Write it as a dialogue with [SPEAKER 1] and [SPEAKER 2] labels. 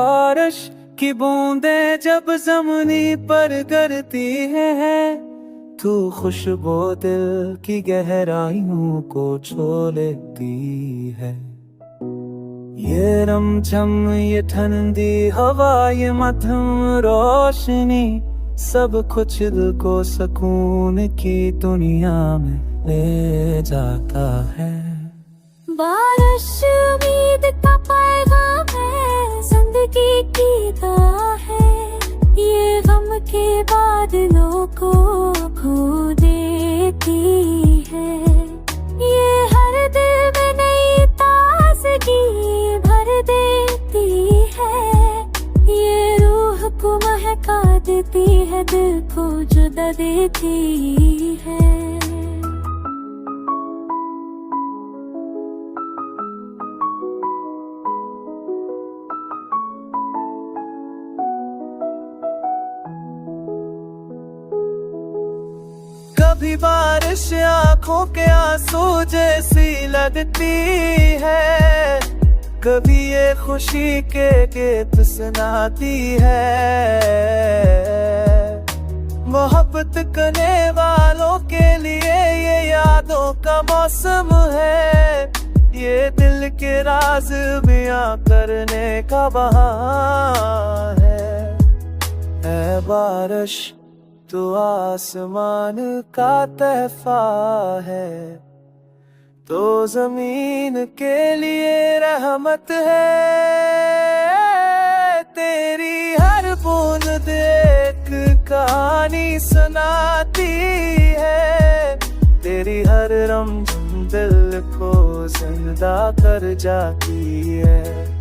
[SPEAKER 1] बारिश की बूंदें जब ज़मीनी पर गिरती है, तू खुशबू दिल की गहराइयों को छू लेती है। ये रमझम, ये ठंडी हवा, ये मध्यम रोशनी, सब कुछ दिल को सुकून की दुनिया में ले जाता है।
[SPEAKER 2] बारिश उम्मीद का पैगाम है, जिंदगी की दुआ है। ये गम के बादलों को खो देती है। ये हर दिल में नई ताजगी भर देती है। ये रूह को महका देती है, दिल को जुदा देती है।
[SPEAKER 1] कभी बारिश आंखों के आंसू जैसी लगती है, कभी ये खुशी के गीत सुनाती है। मोहब्बत करने वालों के लिए ये यादों का मौसम है। ये दिल के राज बयां करने का बहाना है। बारिश तो आसमान का तहफा है, तो जमीन के लिए रहमत है। तेरी हर बूंद एक कहानी सुनाती है। तेरी हर रमज़ दिल को जिंदा कर जाती है।